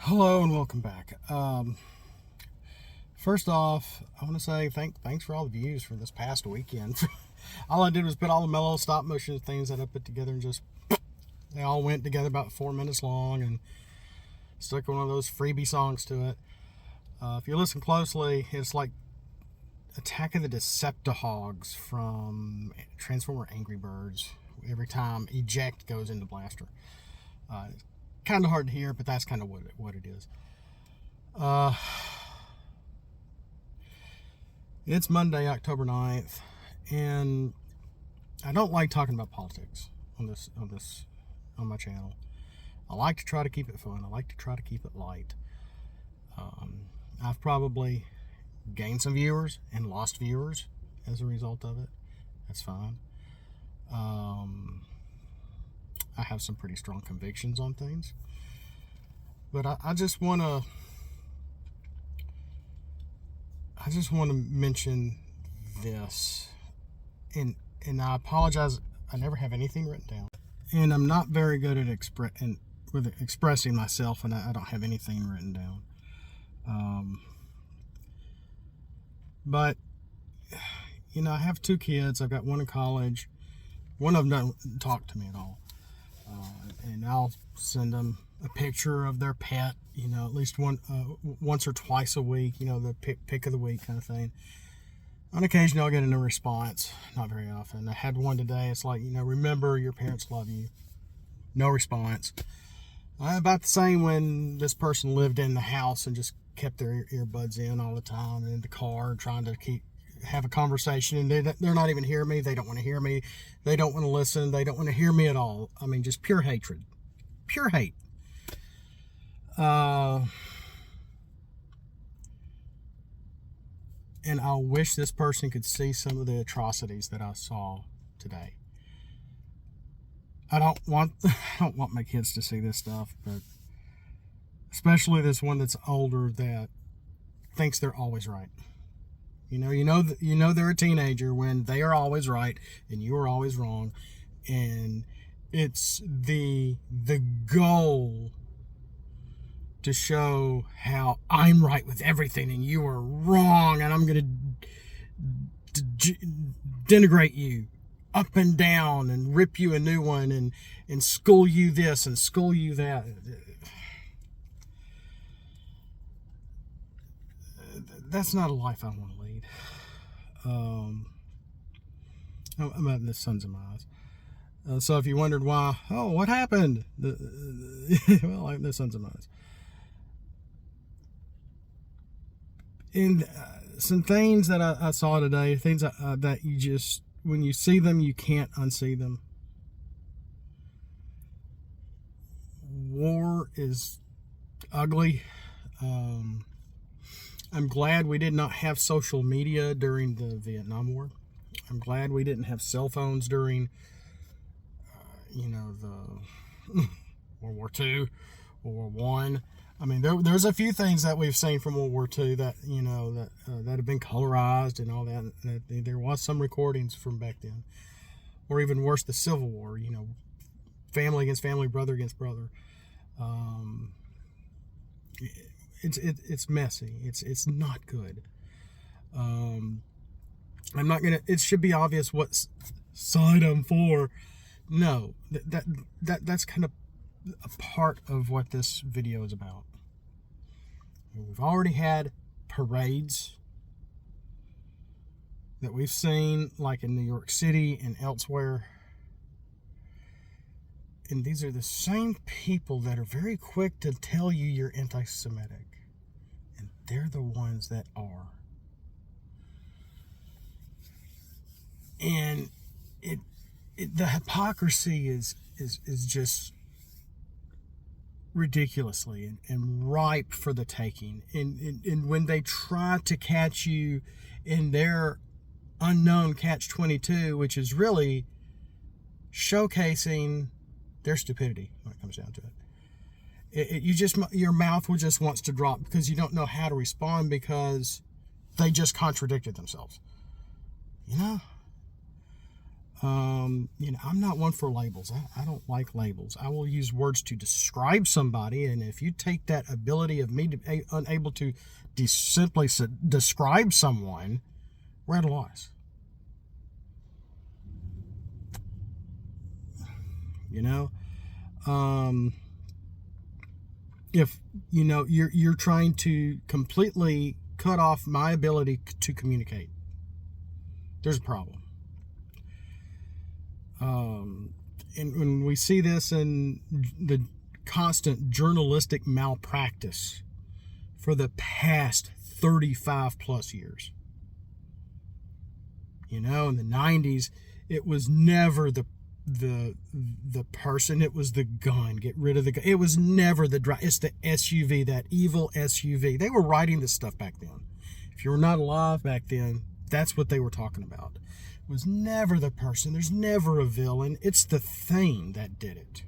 Hello and welcome back. First off, I want to say thanks for all the views for this past weekend. All I did was put all the mellow stop motion things that I put together and just they all went together about 4 minutes long and stuck one of those freebie songs to it. If you listen closely, it's like Attack of the Deceptihogs from Transformer Angry Birds. Every time eject goes into blaster. Kind of hard to hear, but that's kind of what it is. It's Monday, October 9th, and I don't like talking about politics on my channel. I like to try to keep it fun. I like to try to keep it light. I've probably gained some viewers and lost viewers as a result of it. That's fine. I have some pretty strong convictions on things, but I just want to mention this, and I apologize. I never have anything written down, and I'm not very good at expressing myself, and I don't have anything written down. But I have 2 kids. I've got one in college. One of them doesn't talk to me at all. And I'll send them a picture of their pet, at least once or twice a week, the pick of the week kind of thing. On occasion, I'll get a response, not very often. I had one today. It's like, remember your parents love you. No response. About the same when this person lived in the house and just kept their earbuds in all the time and in the car trying to have a conversation, and they're not even hearing me. They don't want to hear me. They don't want to listen. They don't want to hear me at all. I mean, just pure hatred. Pure hate. And I wish this person could see some of the atrocities that I saw today. I don't want my kids to see this stuff, but especially this one that's older that thinks they're always right. They're a teenager when they are always right and you are always wrong, and it's the goal to show how I'm right with everything and you are wrong, and I'm going to denigrate you up and down and rip you a new one and school you this and school you that. That's not a life I want to lead. I'm at the sons of my eyes. So if you wondered why, what happened? Well, like the sons of my eyes. And some things that I saw today, things that you just, when you see them, you can't unsee them. War is ugly. I'm glad we did not have social media during the Vietnam War. I'm glad we didn't have cell phones during, the World War II, World War I. I mean, there's a few things that we've seen from World War II that, that have been colorized and all that. There was some recordings from back then. Or even worse, the Civil War, family against family, brother against brother. It's messy. It's not good. I'm not gonna. It should be obvious what side I'm for. No, that's kind of a part of what this video is about. We've already had parades that we've seen, like in New York City and elsewhere. And these are the same people that are very quick to tell you you're anti-Semitic. And they're the ones that are. And the hypocrisy is just ridiculously and ripe for the taking. And when they try to catch you in their unknown catch-22, which is really showcasing their stupidity when it comes down to it. Your mouth just wants to drop because you don't know how to respond because they just contradicted themselves. I'm not one for labels. I don't like labels. I will use words to describe somebody, and if you take that ability of me to be unable to simply describe someone, we're at a loss. You know, if you're trying to completely cut off my ability to communicate, there's a problem. And when we see this in the constant journalistic malpractice for the past 35 plus years, in the 90s, it was never the person, it was the gun. Get rid of the gun. It was never it's the SUV, that evil SUV. They were writing this stuff back then. If you were not alive back then, that's what they were talking about. It was never the person. There's never a villain. It's the thing that did it.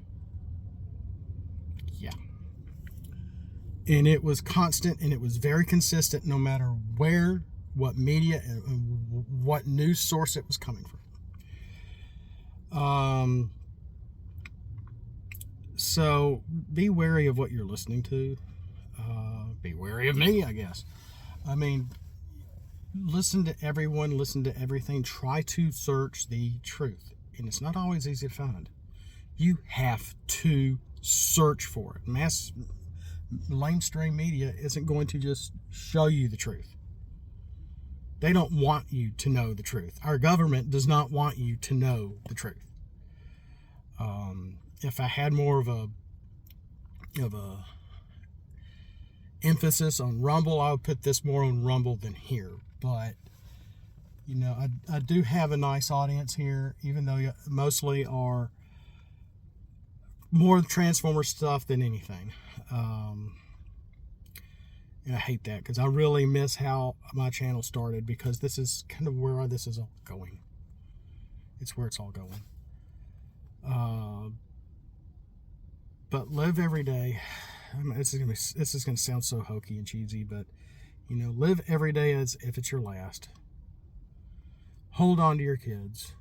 Yeah. And it was constant, and it was very consistent no matter where, what media, and what news source it was coming from. So be wary of what you're listening to. Be wary of me, I guess. I mean, listen to everyone, listen to everything. Try to search the truth. And it's not always easy to find. You have to search for it. Mainstream media isn't going to just show you the truth. They don't want you to know the truth. Our government does not want you to know the truth. If I had more of a emphasis on Rumble, I would put this more on Rumble than here. But I do have a nice audience here, even though mostly are more Transformer stuff than anything. And I hate that, because I really miss how my channel started, because this is kind of where this is all going. It's where it's all going. But live every day. This is gonna sound so hokey and cheesy, but live every day as if it's your last. Hold on to your kids.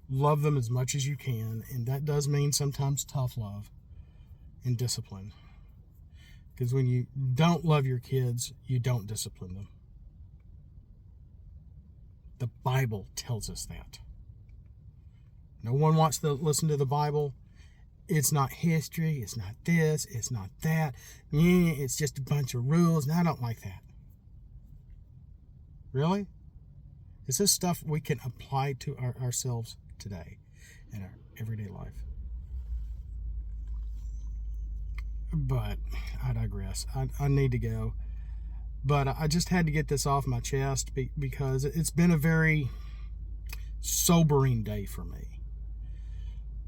Love them as much as you can, and that does mean sometimes tough love and discipline. Because when you don't love your kids, you don't discipline them. The Bible tells us that. No one wants to listen to the Bible. It's not history. It's not this. It's not that. It's just a bunch of rules, and I don't like that. Really? Is this stuff we can apply to ourselves today in our everyday life? But I digress. I need to go. But I just had to get this off my chest because it's been a very sobering day for me.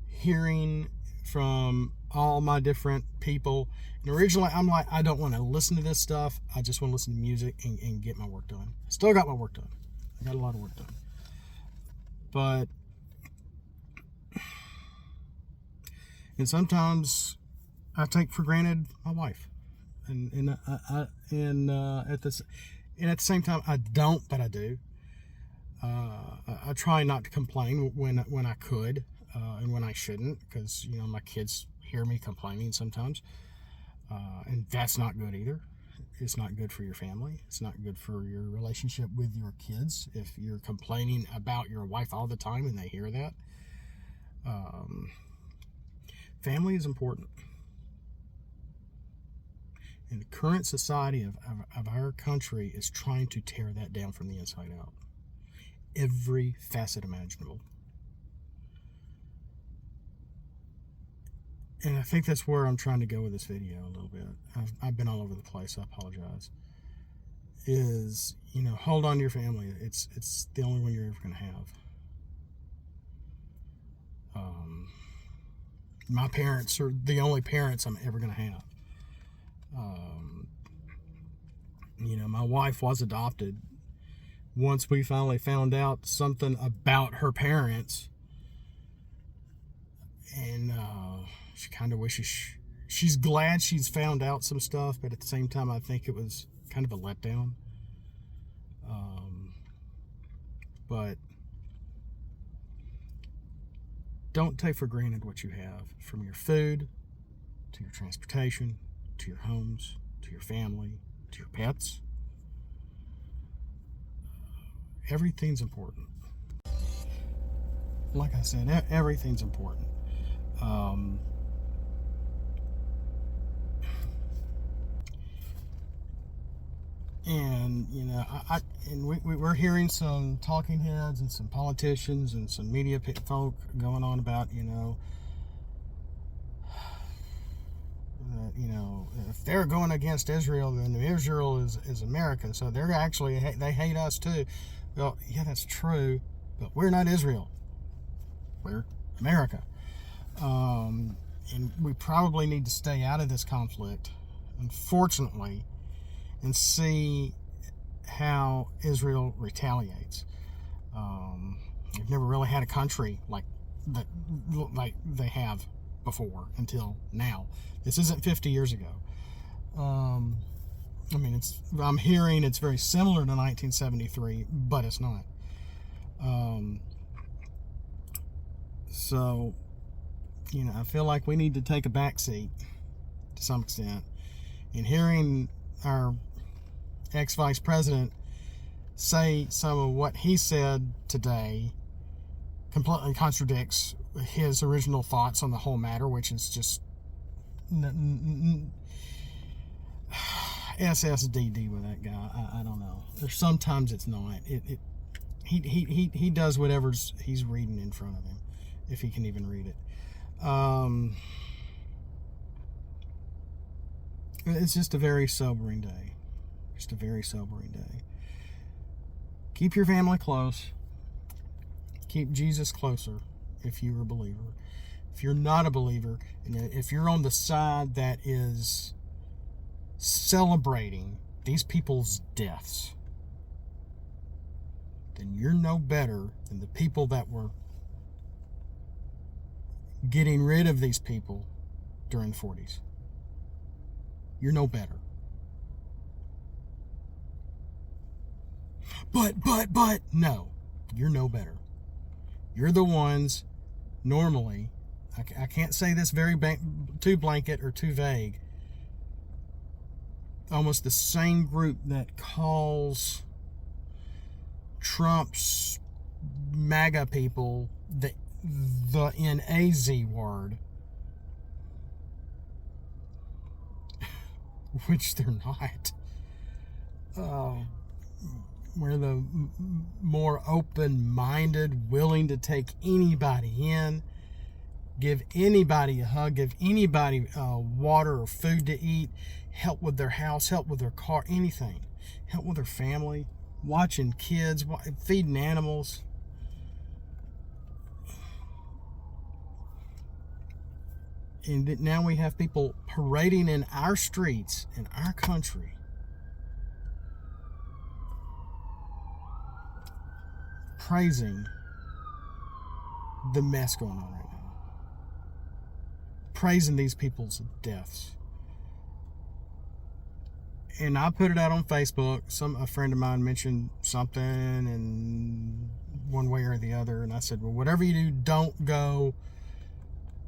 Hearing from all my different people. And originally, I'm like, I don't want to listen to this stuff. I just want to listen to music and get my work done. Still got my work done. I got a lot of work done. But, and sometimes I take for granted my wife. And at the same time, I don't, but I do. I try not to complain when I could, and when I shouldn't, because my kids hear me complaining sometimes, and that's not good either. It's not good for your family. It's not good for your relationship with your kids if you're complaining about your wife all the time and they hear that. Family is important. And the current society of our country is trying to tear that down from the inside out. Every facet imaginable. And I think that's where I'm trying to go with this video a little bit. I've been all over the place. I apologize. Is, hold on to your family. It's the only one you're ever going to have. My parents are the only parents I'm ever going to have. My wife was adopted. Once we finally found out something about her parents, and she kind of wishes she's glad she's found out some stuff, but at the same time I think it was kind of a letdown. But don't take for granted what you have, from your food to your transportation to your homes to your family to your pets. Everything's important. Like I said, everything's important. And we're hearing some talking heads and some politicians and some media folk going on about, if they're going against Israel, then Israel is America, so they're actually, they hate us too. Well, yeah, that's true, but we're not Israel. We're America. And we probably need to stay out of this conflict, unfortunately, and see how Israel retaliates. They've never really had a country like that, like they have before until now. This isn't 50 years ago. I'm hearing it's very similar to 1973, but it's not. So, I feel like we need to take a back seat to some extent. And hearing our ex-vice president say some of what he said today completely contradicts his original thoughts on the whole matter, which is just SSDD with that guy. I don't know. Sometimes it's not. He does whatever's he's reading in front of him, if he can even read it. It's just a very sobering day. Just a very sobering day. Keep your family close. Keep Jesus closer if you're a believer. If you're not a believer, and if you're on the side that is celebrating these people's deaths, then you're no better than the people that were getting rid of these people during the 40s. You're no better. But, no, you're no better. You're the ones, normally, I can't say this too blanket or too vague, almost the same group that calls Trump's MAGA people the N-A-Z word, which they're not. We're the more open-minded, willing to take anybody in, give anybody a hug, give anybody water or food to eat, help with their house, help with their car, anything. Help with their family, watching kids, feeding animals. And now we have people parading in our streets, in our country, praising the mess going on right now. Praising these people's deaths. And I put it out on Facebook. A friend of mine mentioned something in one way or the other, and I said, well, whatever you do, don't go.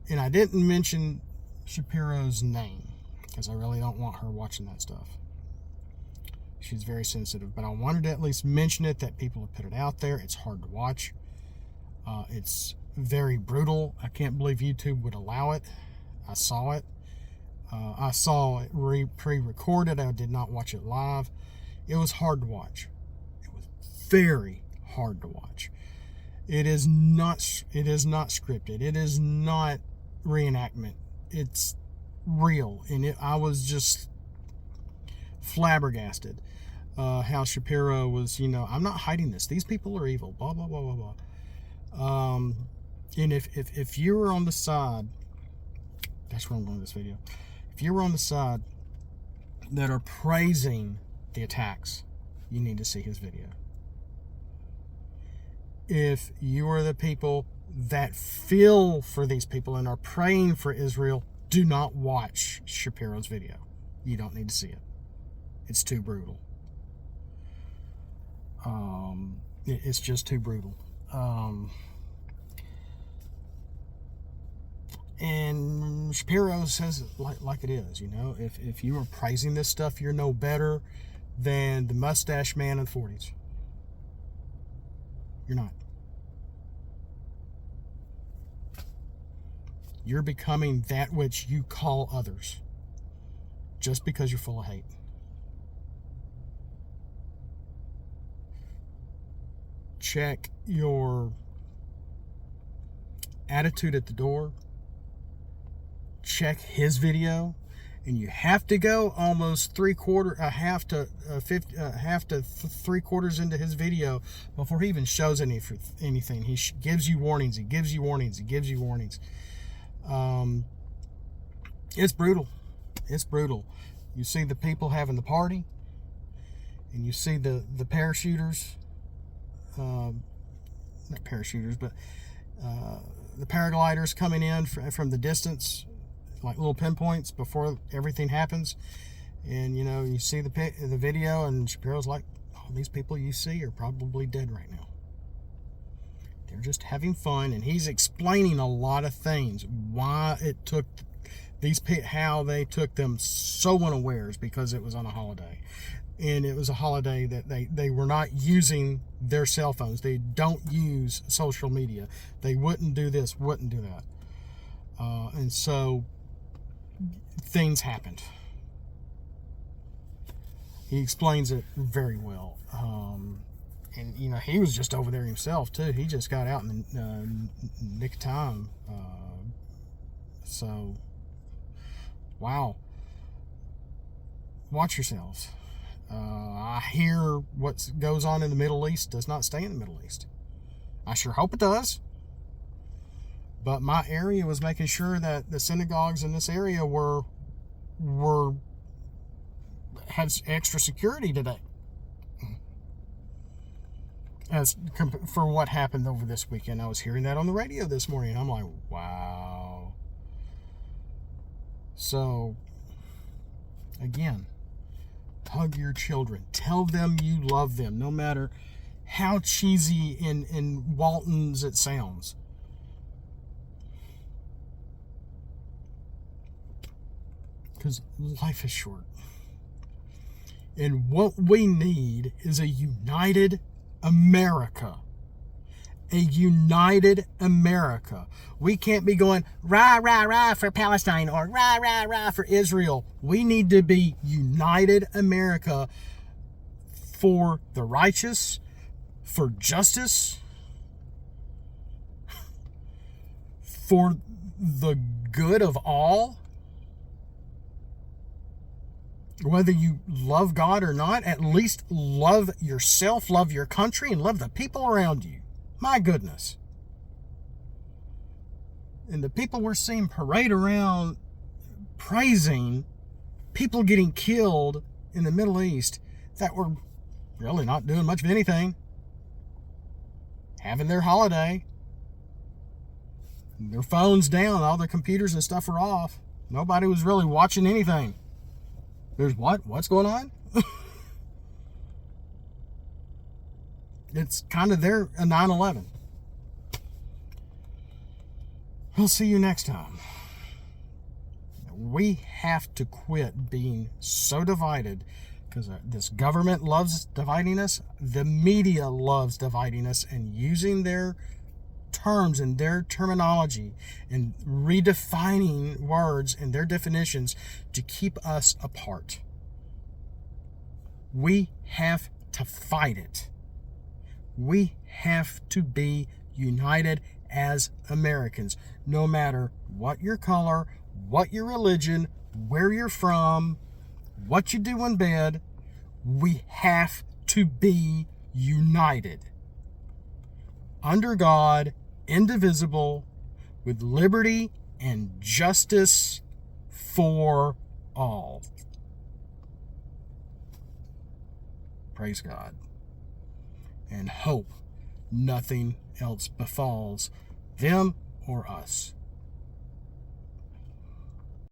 And I didn't mention Shapiro's name because I really don't want her watching that stuff. She's very sensitive, but I wanted to at least mention it, that people have put it out there. It's hard to watch. It's very brutal. I can't believe YouTube would allow it. I saw it. I saw it pre-recorded. I did not watch it live. It was hard to watch. It was very hard to watch. It is not scripted. It is not reenactment. It's real. And I was just flabbergasted. How Shapiro was, I'm not hiding this. These people are evil. Blah, blah, blah, blah, blah. And if you were on the side, that's where I'm going with this video. If you were on the side that are praising the attacks, you need to see his video. If you are the people that feel for these people and are praying for Israel, do not watch Shapiro's video. You don't need to see it. It's too brutal. It's just too brutal. And Shapiro says it like it is, you know. If you are praising this stuff, you're no better than the mustache man in the 40s. You're not. You're becoming that which you call others just because you're full of hate. Check your attitude at the door. Check his video, and you have to go almost half to 3/4 into his video before he even shows anything. He gives you warnings. He gives you warnings. He gives you warnings. It's brutal. It's brutal. You see the people having the party, and you see the parachuters, not parachuters, but the paragliders coming in from the distance, like little pinpoints before everything happens. And, you know, you see the video, and Shapiro's like, oh, these people you see are probably dead right now. They're just having fun, and he's explaining a lot of things, why it took how they took them so unawares, because it was on a holiday. And it was a holiday that they were not using their cell phones. They don't use social media. They wouldn't do this, wouldn't do that. And so things happened. He explains it very well. And, you know, he was just over there himself, too. He just got out in the nick of time. So, wow. Watch yourselves. I hear what goes on in the Middle East does not stay in the Middle East. I sure hope it does. But my area was making sure that the synagogues in this area had extra security today. As for what happened over this weekend, I was hearing that on the radio this morning. I'm like, wow. So, again, hug your children. Tell them you love them, no matter how cheesy and Walton's it sounds. Because life is short. And what we need is a united America. A united America. We can't be going rah, rah, rah for Palestine or rah, rah, rah for Israel. We need to be united America for the righteous, for justice, for the good of all. Whether you love God or not, at least love yourself, love your country, and love the people around you. My goodness. And the people we're seeing parade around praising people getting killed in the Middle East that were really not doing much of anything, having their holiday, their phones down, all their computers and stuff are off. Nobody was really watching anything. There's what? What's going on? It's kind of their 9/11. We'll see you next time. We have to quit being so divided, because this government loves dividing us. The media loves dividing us and using their terms and their terminology and redefining words and their definitions to keep us apart. We have to fight it. We have to be united as Americans, no matter what your color, what your religion, where you're from, what you do in bed. We have to be united under God, indivisible, with liberty and justice for all. Praise God. And hope nothing else befalls them or us.